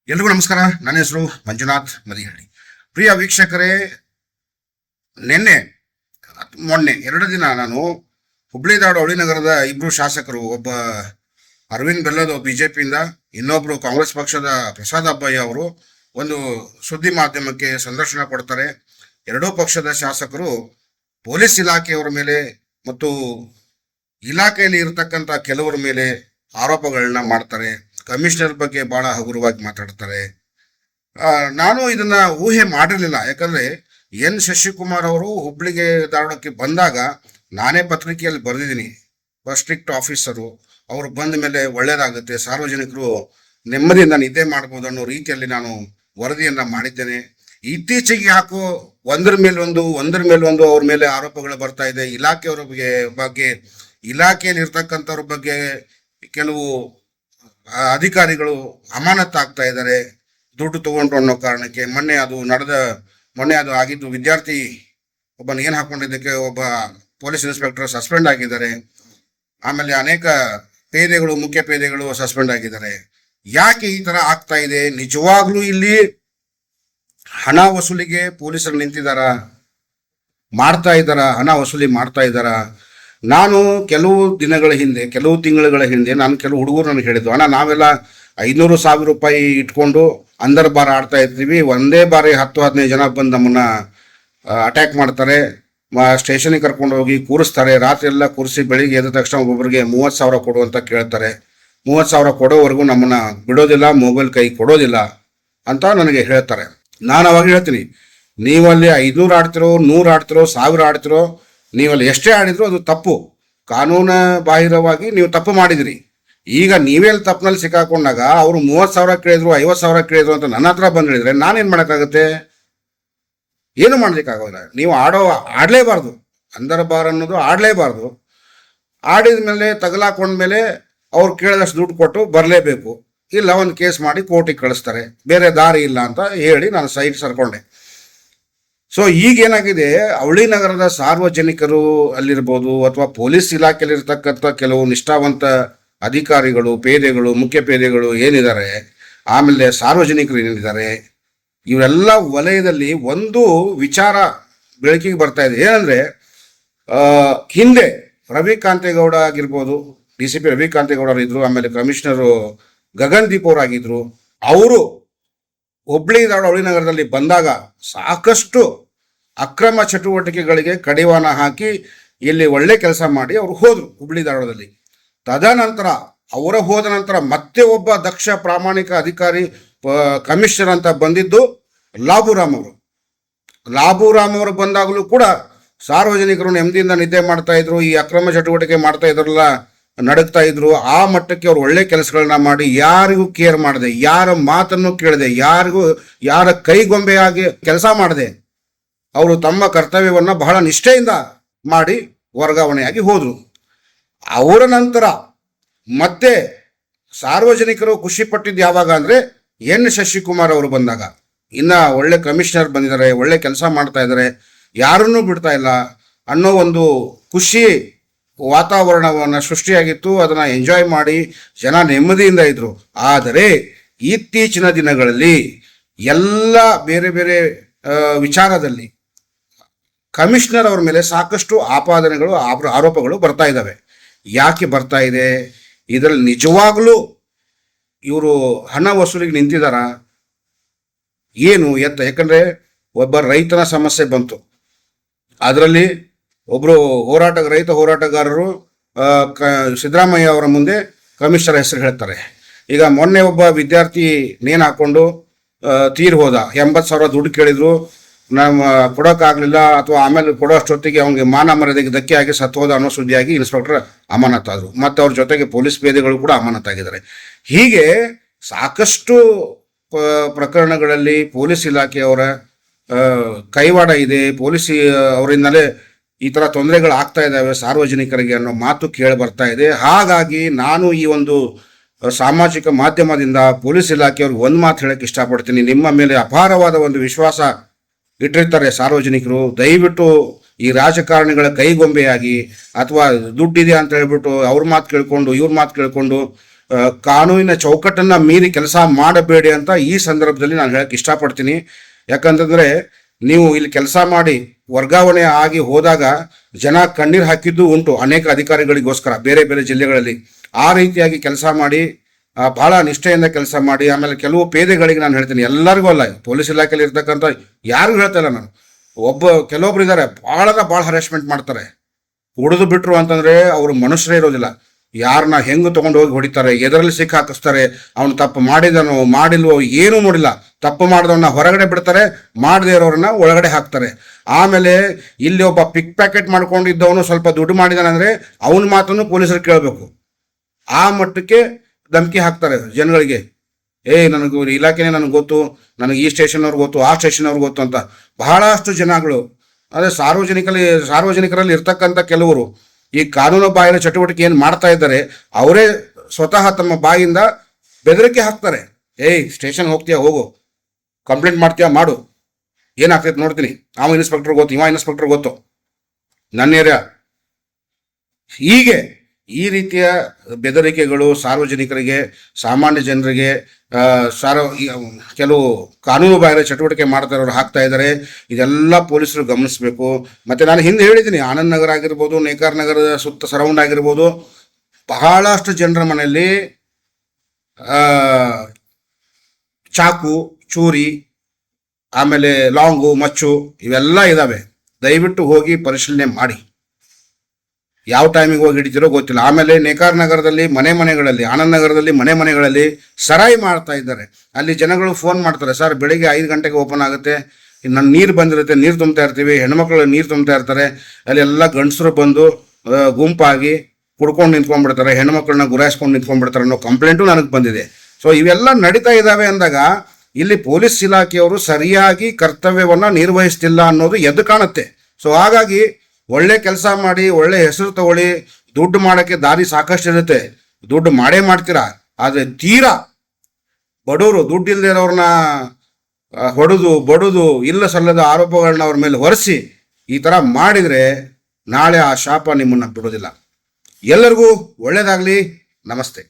ಎಲ್ರಿಗೂ ನಮಸ್ಕಾರ. ನನ್ನ ಹೆಸರು ಮಂಜುನಾಥ್ ಮದಿಹಳ್ಳಿ. ಪ್ರಿಯ ವೀಕ್ಷಕರೇ, ಮೊನ್ನೆ 2 ದಿನ ನಾನು ಹುಬ್ಳಿ ಧಾರವಾಡ ಅವಳಿನಗರದ ಇಬ್ಬರು ಶಾಸಕರು, ಒಬ್ಬ ಅರವಿಂದ್ ಬೆಲ್ಲದ ಬಿಜೆಪಿಯಿಂದ, ಇನ್ನೊಬ್ರು ಕಾಂಗ್ರೆಸ್ ಪಕ್ಷದ ಪ್ರಸಾದ್ ಅಬ್ಬಯ್ಯ ಅವರು ಒಂದು ಸುದ್ದಿ ಮಾಧ್ಯಮಕ್ಕೆ ಸಂದರ್ಶನ ಕೊಡ್ತಾರೆ. ಎರಡೂ ಪಕ್ಷದ ಶಾಸಕರು ಪೊಲೀಸ್ ಇಲಾಖೆಯವರ ಮೇಲೆ ಮತ್ತು ಇಲಾಖೆಯಲ್ಲಿ ಇರತಕ್ಕಂಥ ಕೆಲವರ ಮೇಲೆ ಆರೋಪಗಳನ್ನ ಮಾಡ್ತಾರೆ. ಕಮಿಷನರ್ ಬಗ್ಗೆ ಬಹಳ ಹಗುರವಾಗಿ ಮಾತಾಡ್ತಾರೆ. ನಾನು ಇದನ್ನ ಊಹೆ ಮಾಡಿರಲಿಲ್ಲ. ಯಾಕಂದ್ರೆ ಎನ್ ಶಶಿಕುಮಾರ್ ಅವರು ಹುಬ್ಳಿಗೆ ಧಾರವಾಡಕ್ಕೆ ಬಂದಾಗ ನಾನೇ ಪತ್ರಿಕೆಯಲ್ಲಿ ಬರೆದಿದ್ದೀನಿ, ಸ್ಟ್ರಿಕ್ಟ್ ಆಫೀಸರು, ಅವರು ಬಂದ ಮೇಲೆ ಒಳ್ಳೇದಾಗುತ್ತೆ, ಸಾರ್ವಜನಿಕರು ನೆಮ್ಮದಿಯಿಂದ ನಿದ್ದೆ ಮಾಡ್ಬೋದು ಅನ್ನೋ ರೀತಿಯಲ್ಲಿ ನಾನು ವರದಿಯನ್ನ ಮಾಡಿದ್ದೇನೆ. ಇತ್ತೀಚೆಗೆ ಯಾಕೋ ಒಂದರ ಮೇಲೊಂದು ಅವ್ರ ಮೇಲೆ ಆರೋಪಗಳು ಬರ್ತಾ ಇದೆ. ಇಲಾಖೆಯವರ ಬಗ್ಗೆ ಇಲಾಖೆಯಲ್ಲಿ ಇರ್ತಕ್ಕಂಥವ್ರ ಬಗ್ಗೆ ಕೆಲವು ಅಧಿಕಾರಿಗಳು ಅಮಾನತ್ತಾಗ್ತಾ ಇದ್ದಾರೆ ದುಡ್ಡು ತಗೊಂಡ್ರು ಅನ್ನೋ ಕಾರಣಕ್ಕೆ. ಮೊನ್ನೆ ಅದು ಆಗಿದ್ದು, ವಿದ್ಯಾರ್ಥಿ ಒಬ್ಬನ ಏನು ಹಾಕೊಂಡಿದ್ದಕ್ಕೆ ಒಬ್ಬ ಪೊಲೀಸ್ ಇನ್ಸ್ಪೆಕ್ಟರ್ ಸಸ್ಪೆಂಡ್ ಆಗಿದ್ದಾರೆ. ಆಮೇಲೆ ಅನೇಕ ಮುಖ್ಯ ಪೇದೆಗಳು ಸಸ್ಪೆಂಡ್ ಆಗಿದ್ದಾರೆ. ಯಾಕೆ ಈ ತರ ಆಗ್ತಾ ಇದೆ? ನಿಜವಾಗ್ಲೂ ಇಲ್ಲಿ ಹಣ ವಸೂಲಿಗೆ ಪೊಲೀಸರು ಹಣ ವಸೂಲಿ ಮಾಡ್ತಾ ಇದ್ದಾರ? ನಾನು ಕೆಲವು ತಿಂಗಳುಗಳ ಹಿಂದೆ ನಾನು ಕೆಲವು ಹುಡುಗರು ನನಗೆ ಹೇಳಿದ್ವು, ಅಣ್ಣ ನಾವೆಲ್ಲ 500,000 ರೂಪಾಯಿ ಇಟ್ಕೊಂಡು ಅಂದರ್ ಬಾರ್ ಆಡ್ತಾ ಇರ್ತೀವಿ, ಒಂದೇ ಬಾರಿ 10-15 ಜನ ಬಂದು ನಮ್ಮನ್ನ ಅಟ್ಯಾಕ್ ಮಾಡ್ತಾರೆ, ಸ್ಟೇಷನಿಗೆ ಕರ್ಕೊಂಡು ಹೋಗಿ ಕೂರಿಸ್ತಾರೆ, ರಾತ್ರಿ ಎಲ್ಲ ಕೂರಿಸಿ ಬೆಳಿಗ್ಗೆ ಎದ್ದ ತಕ್ಷಣ ಒಬ್ಬೊಬ್ಬರಿಗೆ 30,000 ಕೊಡು ಅಂತ ಕೇಳ್ತಾರೆ. 30,000 ಕೊಡೋವರೆಗೂ ನಮ್ಮನ್ನ ಬಿಡೋದಿಲ್ಲ, ಮೊಬೈಲ್ ಕೈ ಕೊಡೋದಿಲ್ಲ ಅಂತ ನನಗೆ ಹೇಳ್ತಾರೆ. ನಾನು ಅವಾಗ ಹೇಳ್ತೀನಿ, ನೀವಲ್ಲಿ 500 ಆಡ್ತಿರೋ, 100 ಆಡ್ತಿರೋ, 1000 ಆಡ್ತಿರೋ, ನೀವಲ್ಲಿ ಎಷ್ಟೇ ಆಡಿದ್ರು ಅದು ತಪ್ಪು. ಕಾನೂನು ಬಾಹಿರವಾಗಿ ನೀವು ತಪ್ಪು ಮಾಡಿದಿರಿ. ಈಗ ನೀವೆಲ್ಲಿ ತಪ್ಪಿನಲ್ಲಿ ಸಿಕ್ಕಾಕೊಂಡಾಗ ಅವರು 30,000 ಕೇಳಿದ್ರು, 50,000 ಕೇಳಿದ್ರು ಅಂತ ನನ್ನ ಹತ್ರ ಬಂದು ಹೇಳಿದ್ರೆ ನಾನೇನು ಮಾಡೋಕ್ಕಾಗುತ್ತೆ? ಏನು ಮಾಡ್ಲಿಕ್ಕಾಗೋದಿಲ್ಲ. ನೀವು ಆಡಲೇಬಾರ್ದು, ಅಂದರ್ ಬಾರ್ ಅನ್ನೋದು ಆಡಲೇಬಾರ್ದು. ಆಡಿದ ಮೇಲೆ ತಗಲಾಕೊಂಡ್ಮೇಲೆ ಅವ್ರು ಕೇಳಿದಷ್ಟು ದುಡ್ಡು ಕೊಟ್ಟು ಬರಲೇಬೇಕು, ಇಲ್ಲ ಒಂದು ಕೇಸ್ ಮಾಡಿ ಕೋರ್ಟಿಗೆ ಕಳಿಸ್ತಾರೆ, ಬೇರೆ ದಾರಿ ಇಲ್ಲ ಅಂತ ಹೇಳಿ ನಾನು ಸೈಡ್ ಸರ್ಕೊಂಡೆ. ಸೊ ಈಗೇನಾಗಿದೆ, ಅವಳಿ ನಗರದ ಸಾರ್ವಜನಿಕರು ಅಲ್ಲಿರ್ಬೋದು ಅಥವಾ ಪೊಲೀಸ್ ಇಲಾಖೆಯಲ್ಲಿರ್ತಕ್ಕಂಥ ಕೆಲವು ನಿಷ್ಠಾವಂತ ಅಧಿಕಾರಿಗಳು, ಮುಖ್ಯ ಪೇದೆಗಳು ಏನಿದ್ದಾರೆ, ಆಮೇಲೆ ಸಾರ್ವಜನಿಕರು ಏನಿದ್ದಾರೆ, ಇವರೆಲ್ಲ ವಲಯದಲ್ಲಿ ಒಂದು ವಿಚಾರ ಬೆಳಕಿಗೆ ಬರ್ತಾ ಇದೆ. ಏನಂದ್ರೆ, ಹಿಂದೆ ರವಿಕಾಂತೇಗೌಡ ಆಗಿರ್ಬೋದು, DCP ರವಿಕಾಂತೇಗೌಡರು ಇದ್ರು, ಆಮೇಲೆ ಕಮಿಷನರು ಗಗನ್ದೀಪ್ ಅವರಾಗಿದ್ರು. ಅವರು ಹುಬ್ಳಿ ಧಾರವಾಡ ಅವಳಿ ನಗರದಲ್ಲಿ ಬಂದಾಗ ಸಾಕಷ್ಟು ಅಕ್ರಮ ಚಟುವಟಿಕೆಗಳಿಗೆ ಕಡಿವಾಣ ಹಾಕಿ ಇಲ್ಲಿ ಒಳ್ಳೆ ಕೆಲಸ ಮಾಡಿ ಅವರು ಹೋದ್ರು ಹುಬ್ಳಿ ಧಾರವಾಡದಲ್ಲಿ. ತದನಂತರ ಹೋದ ನಂತರ ಮತ್ತೆ ಒಬ್ಬ ದಕ್ಷ ಪ್ರಾಮಾಣಿಕ ಅಧಿಕಾರಿ ಕಮಿಷನರ್ ಅಂತ ಬಂದಿದ್ದು ಲಾಬುರಾಮ್ ಅವರು ಬಂದಾಗಲೂ ಕೂಡ ಸಾರ್ವಜನಿಕರು ನೆಮ್ಮದಿಯಿಂದ ನಿದ್ದೆ ಮಾಡ್ತಾ ಇದ್ರು, ಈ ಅಕ್ರಮ ಚಟುವಟಿಕೆ ಮಾಡ್ತಾ ಇದ್ರಲ್ಲ ನಡಗ್ತಾ ಇದ್ರು. ಆ ಮಟ್ಟಕ್ಕೆ ಅವ್ರು ಒಳ್ಳೆ ಕೆಲಸಗಳನ್ನ ಮಾಡಿ ಯಾರಿಗೂ ಕೇರ್ ಮಾಡದೆ, ಯಾರ ಮಾತನ್ನು ಕೇಳದೆ, ಯಾರ ಕೈಗೊಂಬೆಯಾಗಿ ಕೆಲಸ ಮಾಡದೆ ಅವರು ತಮ್ಮ ಕರ್ತವ್ಯವನ್ನ ಬಹಳ ನಿಷ್ಠೆಯಿಂದ ಮಾಡಿ ವರ್ಗಾವಣೆಯಾಗಿ ಹೋದ್ರು. ಅವರ ನಂತರ ಮತ್ತೆ ಸಾರ್ವಜನಿಕರು ಖುಷಿ ಪಟ್ಟಿದ್ದು ಯಾವಾಗ ಅಂದ್ರೆ ಎನ್ ಶಶಿಕುಮಾರ್ ಅವರು ಬಂದಾಗ. ಇನ್ನ ಒಳ್ಳೆ ಕಮಿಷನರ್ ಬಂದಿದ್ದಾರೆ, ಒಳ್ಳೆ ಕೆಲಸ ಮಾಡ್ತಾ ಇದ್ದಾರೆ, ಯಾರನ್ನೂ ಬಿಡ್ತಾ ಇಲ್ಲ ಅನ್ನೋ ಒಂದು ಖುಷಿ ವಾತಾವರಣವನ್ನು ಸೃಷ್ಟಿಯಾಗಿತ್ತು. ಅದನ್ನ ಎಂಜಾಯ್ ಮಾಡಿ ಜನ ನೆಮ್ಮದಿಯಿಂದ ಇದ್ರು. ಆದರೆ ಇತ್ತೀಚಿನ ದಿನಗಳಲ್ಲಿ ಎಲ್ಲ ಬೇರೆ ಬೇರೆ ವಿಚಾರದಲ್ಲಿ ಕಮಿಷನರ್ ಅವರ ಮೇಲೆ ಸಾಕಷ್ಟು ಆರೋಪಗಳು ಬರ್ತಾ ಇದ್ದಾವೆ. ಯಾಕೆ ಬರ್ತಾ ಇದೆ? ಇದರಲ್ಲಿ ನಿಜವಾಗ್ಲೂ ಇವರು ಹಣ ವಸೂಲಿಗೆ ನಿಂತಿದಾರ ಏನು ಎತ್ತ? ಯಾಕಂದ್ರೆ ಒಬ್ಬ ರೈತನ ಸಮಸ್ಯೆ ಬಂತು, ಅದರಲ್ಲಿ ಒಬ್ರು ರೈತ ಹೋರಾಟಗಾರರು ಸಿದ್ದರಾಮಯ್ಯ ಅವರ ಮುಂದೆ ಕಮಿಷನರ್ ಹೆಸರು ಹೇಳ್ತಾರೆ. ಈಗ ಮೊನ್ನೆ ಒಬ್ಬ ವಿದ್ಯಾರ್ಥಿ ನೇಣು ಹಾಕೊಂಡು ತೀರ್ ಹೋದ, 80,000 ದುಡ್ಡು ಕೇಳಿದ್ರು, ಕೊಡೋಕ್ಕಾಗಲಿಲ್ಲ, ಅಥವಾ ಆಮೇಲೆ ಕೊಡೋಷ್ಟೊತ್ತಿಗೆ ಅವನಿಗೆ ಮಾನ ಮರ್ಯಾದೆಗೆ ಧಕ್ಕೆ ಆಗಿ ಸತ್ತು ಹೋದ ಅನ್ನೋ ಸುದ್ದಿಯಾಗಿ ಇನ್ಸ್ಪೆಕ್ಟರ್ ಅಮಾನತಾದ್ರು, ಮತ್ತು ಅವ್ರ ಜೊತೆಗೆ ಪೊಲೀಸ್ ಪೇದೆಗಳು ಕೂಡ ಅಮಾನತಾಗಿದ್ದಾರೆ. ಹೀಗೆ ಸಾಕಷ್ಟು ಪ್ರಕರಣಗಳಲ್ಲಿ ಪೊಲೀಸ್ ಇಲಾಖೆಯವರ ಕೈವಾಡ ಇದೆ. ಪೊಲೀಸ್ ಅವರಿಂದಲೇ ಈ ತರ ತೊಂದರೆಗಳು ಆಗ್ತಾ ಇದ್ದಾವೆ ಸಾರ್ವಜನಿಕರಿಗೆ ಅನ್ನೋ ಮಾತು ಕೇಳಿ ಬರ್ತಾ ಇದೆ. ಹಾಗಾಗಿ ನಾನು ಈ ಒಂದು ಸಾಮಾಜಿಕ ಮಾಧ್ಯಮದಿಂದ ಪೊಲೀಸ್ ಇಲಾಖೆಯವ್ರಿಗೆ ಒಂದು ಮಾತು ಹೇಳಕ್ಕೆ ಇಷ್ಟಪಡ್ತೀನಿ. ನಿಮ್ಮ ಮೇಲೆ ಅಪಾರವಾದ ಒಂದು ವಿಶ್ವಾಸ ಇಟ್ಟಿರ್ತಾರೆ ಸಾರ್ವಜನಿಕರು. ದಯವಿಟ್ಟು ಈ ರಾಜಕಾರಣಿಗಳ ಕೈಗೊಂಬೆಯಾಗಿ ಅಥವಾ ದುಡ್ಡಿದೆ ಅಂತ ಹೇಳ್ಬಿಟ್ಟು ಅವ್ರ ಮಾತು ಕೇಳ್ಕೊಂಡು ಇವ್ರ ಮಾತು ಕೇಳ್ಕೊಂಡು ಕಾನೂನಿನ ಚೌಕಟ್ಟನ್ನ ಮೀರಿ ಕೆಲಸ ಮಾಡಬೇಡಿ ಅಂತ ಈ ಸಂದರ್ಭದಲ್ಲಿ ನಾನು ಹೇಳಕ್ ಇಷ್ಟಪಡ್ತೀನಿ. ಯಾಕಂತಂದ್ರೆ ನೀವು ಇಲ್ಲಿ ಕೆಲಸ ಮಾಡಿ ವರ್ಗಾವಣೆ ಆಗಿ ಹೋದಾಗ ಜನ ಕಣ್ಣೀರು ಹಾಕಿದ್ದು ಉಂಟು ಅನೇಕ ಅಧಿಕಾರಿಗಳಿಗೋಸ್ಕರ ಬೇರೆ ಬೇರೆ ಜಿಲ್ಲೆಗಳಲ್ಲಿ. ಆ ರೀತಿಯಾಗಿ ಕೆಲಸ ಮಾಡಿ ಬಹಳ ನಿಷ್ಠೆಯಿಂದ ಕೆಲಸ ಮಾಡಿ, ಆಮೇಲೆ ಕೆಲವು ಪೇದೆಗಳಿಗೆ ನಾನು ಹೇಳ್ತೀನಿ, ಎಲ್ಲರಿಗೂ ಅಲ್ಲ, ಪೊಲೀಸ್ ಇಲಾಖೆಯಲ್ಲಿ ಇರ್ತಕ್ಕಂಥ ಯಾರಿಗೂ ಹೇಳ್ತಾ ಇಲ್ಲ ನಾನು. ಕೆಲವೊಬ್ರು ಇದ್ದಾರೆ ಭಾಳ ಹರಾಸ್ಮೆಂಟ್ ಮಾಡ್ತಾರೆ. ಹೊಡೆದು ಬಿಟ್ರು ಅಂತಂದ್ರೆ ಅವರು ಮನುಷ್ಯರೇ ಇರೋದಿಲ್ಲ. ಯಾರನ್ನ ಹೆಂಗೆ ತಗೊಂಡು ಹೋಗಿ ಹೊಡಿತಾರೆ, ಎದರಲ್ಲಿ ಸಿಕ್ಕ ಹಾಕಿಸ್ತಾರೆ, ಅವನು ತಪ್ಪು ಮಾಡಿದನೋ ಮಾಡಿಲ್ವೋ ಏನೂ ನೋಡಿಲ್ಲ. ತಪ್ಪು ಮಾಡಿದವನ್ನ ಹೊರಗಡೆ ಬಿಡ್ತಾರೆ, ಮಾಡದೇ ಇರೋರನ್ನ ಒಳಗಡೆ ಹಾಕ್ತಾರೆ. ಆಮೇಲೆ ಇಲ್ಲಿ ಒಬ್ಬ ಪಿಕ್ ಪ್ಯಾಕೆಟ್ ಮಾಡ್ಕೊಂಡಿದ್ದವನು ಸ್ವಲ್ಪ ದುಡ್ಡು ಮಾಡಿದಾನೆ ಅಂದ್ರೆ ಅವನ ಮಾತನ್ನು ಪೊಲೀಸರು ಕೇಳಬೇಕು. ಆ ಮಟ್ಟಕ್ಕೆ ಧಮಕಿ ಹಾಕ್ತಾರೆ ಜನಗಳಿಗೆ. ನನಗೆ ಇಲಾಖೆನೇ ನನಗೆ ಗೊತ್ತು, ನನಗೆ ಈ ಸ್ಟೇಷನ್ ಅವ್ರಿಗೆ ಗೊತ್ತು, ಆ ಸ್ಟೇಷನ್ ಅವ್ರಿಗೆ ಗೊತ್ತು ಅಂತ ಬಹಳಷ್ಟು ಜನಗಳು. ಅದೇ ಸಾರ್ವಜನಿಕರಲ್ಲಿ ಇರ್ತಕ್ಕಂಥ ಕೆಲವರು ಈ ಕಾನೂನು ಬಾಹಿರ ಚಟುವಟಿಕೆ ಏನು ಮಾಡ್ತಾ ಇದ್ದಾರೆ ಅವರೇ ಸ್ವತಃ ತಮ್ಮ ಬಾಯಿಂದ ಬೆದರಿಕೆ ಹಾಕ್ತಾರೆ. ಸ್ಟೇಷನ್ ಹೋಗ್ತೀಯಾ ಹೋಗು, ಕಂಪ್ಲೇಂಟ್ ಮಾಡ್ತೀಯಾ ಮಾಡು, ಏನಾಗ್ತೈತೆ ನೋಡ್ತೀನಿ, ಅವ ಇನ್ಸ್ಪೆಕ್ಟರ್ ಗೊತ್ತು, ಇವ ಇನ್ಸ್ಪೆಕ್ಟರ್ ಗೊತ್ತು, ನನ್ನ ಏರಿಯಾ. ಹೀಗೆ ಈ ರೀತಿಯ ಬೆದರಿಕೆಗಳು ಸಾರ್ವಜನಿಕರಿಗೆ, ಸಾಮಾನ್ಯ ಜನರಿಗೆ, ಕೆಲವು ಕಾನೂನು ಬಾಹಿರ ಚಟುವಟಿಕೆ ಮಾಡ್ತಾ ಇರೋರು ಹಾಕ್ತಾ ಇದ್ದಾರೆ. ಇದೆಲ್ಲ ಪೊಲೀಸರು ಗಮನಿಸಬೇಕು. ಮತ್ತೆ ನಾನು ಹಿಂದೆ ಹೇಳಿದ್ದೀನಿ, ಆನಂದ್ ನಗರ ಆಗಿರ್ಬೋದು, ನೇಕಾರ ನಗರದ ಸುತ್ತ ಸರೌಂಡ್ ಆಗಿರ್ಬೋದು, ಬಹಳಷ್ಟು ಜನರ ಮನೆಯಲ್ಲಿ ಚಾಕು, ಚೂರಿ, ಆಮೇಲೆ ಲಾಂಗು, ಮಚ್ಚು ಇವೆಲ್ಲ ಇದ್ದಾವೆ. ದಯವಿಟ್ಟು ಹೋಗಿ ಪರಿಶೀಲನೆ ಮಾಡಿ. ಯಾವ ಟೈಮಿಗೆ ಹೋಗಿ ಹಿಡಿತಿರೋ ಗೊತ್ತಿಲ್ಲ. ಆಮೇಲೆ ನೇಕಾರ ನಗರದಲ್ಲಿ ಮನೆಗಳಲ್ಲಿ, ಆನಂದ್ ನಗರದಲ್ಲಿ ಮನೆಗಳಲ್ಲಿ ಸರಾಯಿ ಮಾಡ್ತಾ ಇದ್ದಾರೆ. ಅಲ್ಲಿ ಜನಗಳು ಫೋನ್ ಮಾಡ್ತಾರೆ, ಸರ್ ಬೆಳಿಗ್ಗೆ 5 ಗಂಟೆಗೆ ಓಪನ್ ಆಗುತ್ತೆ, ನನ್ನ ನೀರು ಬಂದಿರುತ್ತೆ, ನೀರು ತುಂಬ್ತಾ ಇರ್ತೀವಿ, ಹೆಣ್ಮಕ್ಳು ನೀರು ತುಂಬ್ತಾ ಇರ್ತಾರೆ, ಅಲ್ಲಿ ಎಲ್ಲ ಗಂಡಸರು ಬಂದು ಗುಂಪಾಗಿ ಕುಡ್ಕೊಂಡು ನಿಂತ್ಕೊಂಡ್ಬಿಡ್ತಾರೆ, ಹೆಣ್ಮಕ್ಳನ್ನ ಗುರಾಯಿಸ್ಕೊಂಡು ನಿಂತ್ಕೊಂಡ್ಬಿಡ್ತಾರೆ ಅನ್ನೋ ಕಂಪ್ಲೇಂಟು ನನಗೆ ಬಂದಿದೆ. ಸೊ ಇವೆಲ್ಲ ನಡೀತಾ ಇದ್ದಾವೆ ಅಂದಾಗ ಇಲ್ಲಿ ಪೊಲೀಸ್ ಇಲಾಖೆಯವರು ಸರಿಯಾಗಿ ಕರ್ತವ್ಯವನ್ನು ನಿರ್ವಹಿಸ್ತಿಲ್ಲ ಅನ್ನೋದು ಎದ್ದು ಕಾಣುತ್ತೆ. ಸೊ ಹಾಗಾಗಿ ಒಳ್ಳೆ ಕೆಲಸ ಮಾಡಿ, ಒಳ್ಳೆ ಹೆಸರು ತಗೊಳ್ಳಿ. ದುಡ್ಡು ಮಾಡೋಕ್ಕೆ ದಾರಿ ಸಾಕಷ್ಟು ಇರುತ್ತೆ, ದುಡ್ಡು ಮಾಡೇ ಮಾಡ್ತೀರಾ. ಆದರೆ ತೀರಾ ಬಡವರು, ದುಡ್ಡು ಇಲ್ಲದೆ ಇರೋರನ್ನ ಹೊಡೆದು ಬಡುದು ಇಲ್ಲ ಸಲ್ಲದ ಆರೋಪಗಳನ್ನ ಅವ್ರ ಮೇಲೆ ಹೊರಿಸಿ ಈ ಥರ ಮಾಡಿದರೆ ನಾಳೆ ಆ ಶಾಪ ನಿಮ್ಮನ್ನು ಬಿಡೋದಿಲ್ಲ. ಎಲ್ಲರಿಗೂ ಒಳ್ಳೆಯದಾಗಲಿ. ನಮಸ್ತೆ.